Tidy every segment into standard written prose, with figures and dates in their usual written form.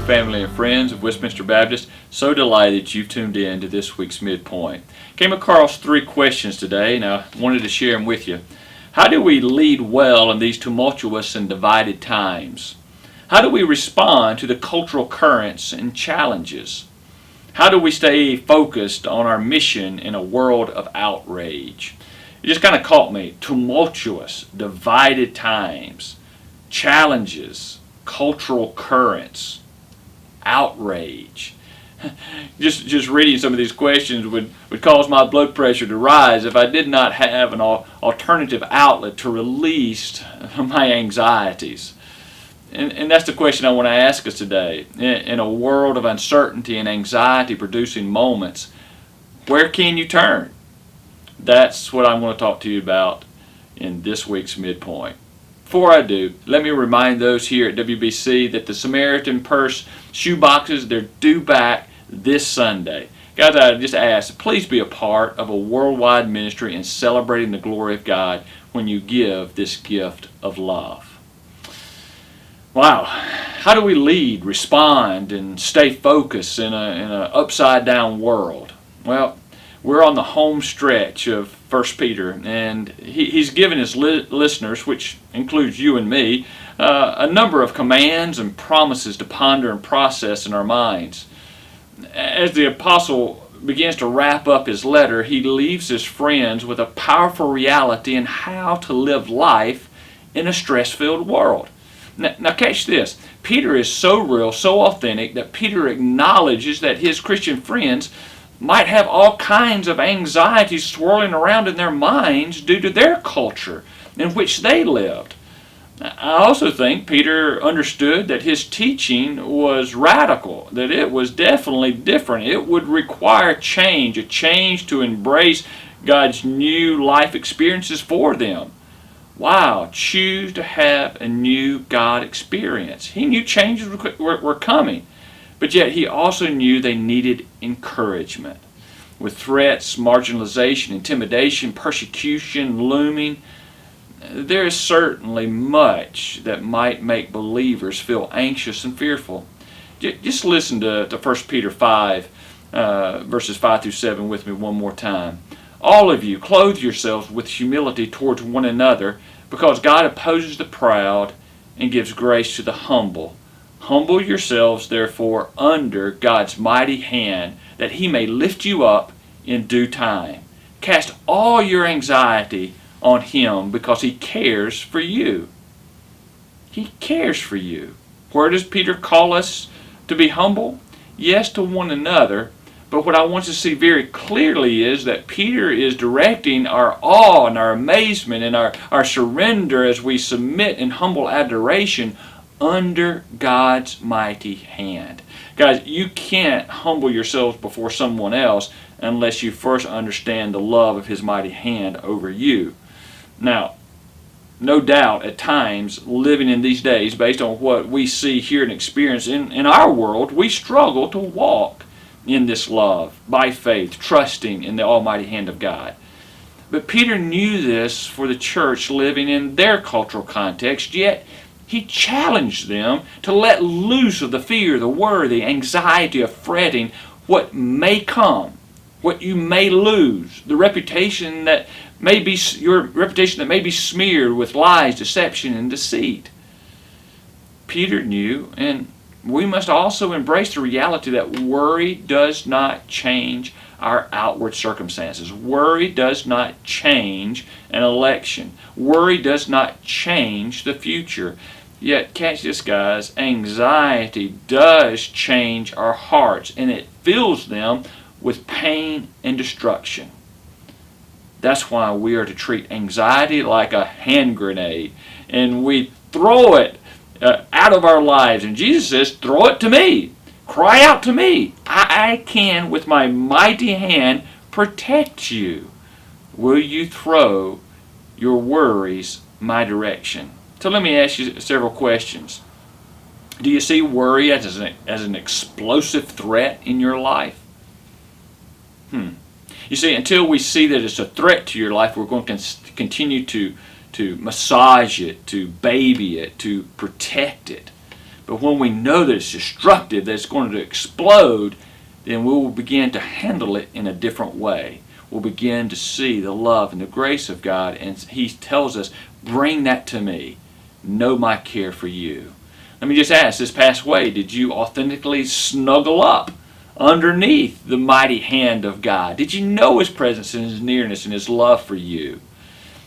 family and friends of Westminster Baptist. So delighted you've tuned in to this week's Midpoint. Came across 3 questions today, and I wanted to share them with you. How do we lead well in these tumultuous and divided times? How do we respond to the cultural currents and challenges? How do we stay focused on our mission in a world of outrage? It just kind of caught me. Tumultuous, divided times, challenges, cultural currents, outrage. Just reading some of these questions would cause my blood pressure to rise if I did not have an alternative outlet to release my anxieties. And that's the question I want to ask us today. In a world of uncertainty and anxiety producing moments, where can you turn? That's what I'm going to talk to you about in this week's Midpoint. Before I do, let me remind those here at WBC that the Samaritan Purse shoe boxes, they're due back this Sunday. Guys, I just ask, please be a part of a worldwide ministry in celebrating the glory of God when you give this gift of love. Wow, how do we lead, respond, and stay focused in an upside-down world? Well, we're on the home stretch of 1 Peter, and he's given his listeners, which includes you and me, a number of commands and promises to ponder and process in our minds. As the apostle begins to wrap up his letter, he leaves his friends with a powerful reality in how to live life in a stress-filled world. Now catch this. Peter is so real, so authentic, that Peter acknowledges that his Christian friends might have all kinds of anxieties swirling around in their minds due to their culture in which they lived. I also think Peter understood that his teaching was radical, that it was definitely different. It would require change, a change to embrace God's new life experiences for them. Wow, choose to have a new God experience. He knew changes were coming, but yet he also knew they needed encouragement. With threats, marginalization, intimidation, persecution looming, there is certainly much that might make believers feel anxious and fearful. Just listen to 1 Peter 5, verses 5 through 7 with me one more time. All of you, clothe yourselves with humility towards one another, because God opposes the proud and gives grace to the humble. Humble yourselves, therefore, under God's mighty hand, that He may lift you up in due time. Cast all your anxiety on Him, because He cares for you. He cares for you. Where does Peter call us to be humble? Yes, to one another. But what I want to see very clearly is that Peter is directing our awe and our amazement and our surrender as we submit in humble adoration under God's mighty hand. Guys, you can't humble yourselves before someone else unless you first understand the love of His mighty hand over you. Now, no doubt at times, living in these days, based on what we see, hear, and experience in our world, we struggle to walk in this love, by faith, trusting in the almighty hand of God. But Peter knew this for the church living in their cultural context, yet he challenged them to let loose of the fear, the worry, the anxiety of fretting what may come, what you may lose, the reputation that may be your reputation that may be smeared with lies, deception, and deceit. Peter knew, and we must also embrace the reality that worry does not change our outward circumstances. Worry does not change an election. Worry does not change the future. Yet, catch this, guys, anxiety does change our hearts, and it fills them with pain and destruction. That's why we are to treat anxiety like a hand grenade, and we throw it out of our lives. And Jesus says, throw it to me. Cry out to me. I can, with my mighty hand, protect you. Will you throw your worries my direction? So let me ask you several questions. Do you see worry as an explosive threat in your life? You see, until we see that it's a threat to your life, we're going to continue to massage it, to baby it, to protect it. But when we know that it's destructive, that it's going to explode, then we will begin to handle it in a different way. We'll begin to see the love and the grace of God, and He tells us, bring that to me. Know my care for you. Let me just ask, this past way, did you authentically snuggle up underneath the mighty hand of God? Did you know His presence and His nearness and His love for you?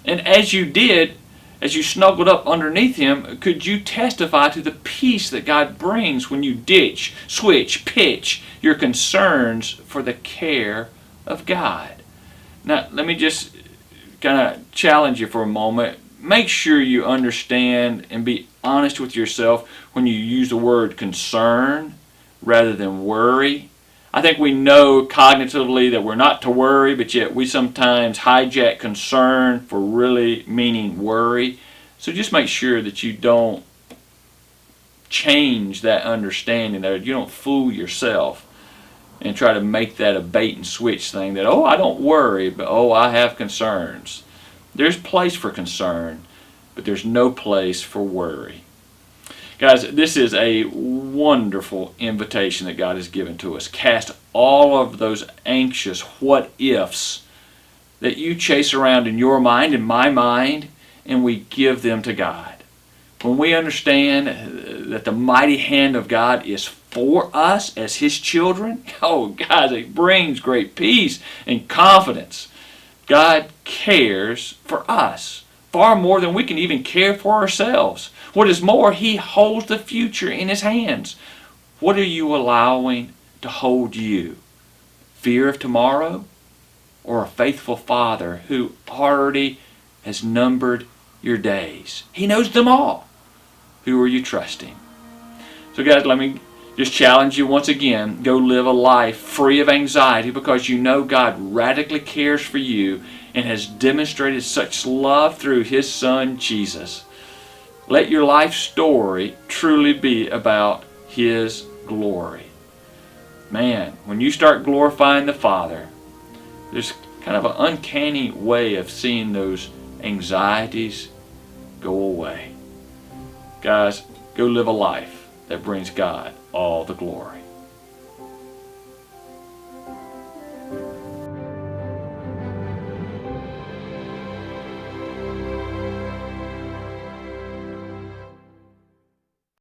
And as you did, as you snuggled up underneath Him, could you testify to the peace that God brings when you ditch, switch, pitch your concerns for the care of God? Now, let me just kind of challenge you for a moment. Make sure you understand and be honest with yourself when you use the word concern rather than worry. I think we know cognitively that we're not to worry, but yet we sometimes hijack concern for really meaning worry. So just make sure that you don't change that understanding, that you don't fool yourself and try to make that a bait and switch thing, that, oh, I don't worry, but oh, I have concerns. There's place for concern, but there's no place for worry. Guys, this is a wonderful invitation that God has given to us. Cast all of those anxious what-ifs that you chase around in your mind, in my mind, and we give them to God. When we understand that the mighty hand of God is for us as His children, oh, guys, it brings great peace and confidence. God cares for us far more than we can even care for ourselves. What is more, He holds the future in His hands. What are you allowing to hold you? Fear of tomorrow? Or a faithful Father who already has numbered your days? He knows them all. Who are you trusting? So guys, let me just challenge you once again. Go live a life free of anxiety, because you know God radically cares for you and has demonstrated such love through His Son, Jesus. Let your life story truly be about His glory. Man, when you start glorifying the Father, there's kind of an uncanny way of seeing those anxieties go away. Guys, go live a life that brings God all the glory.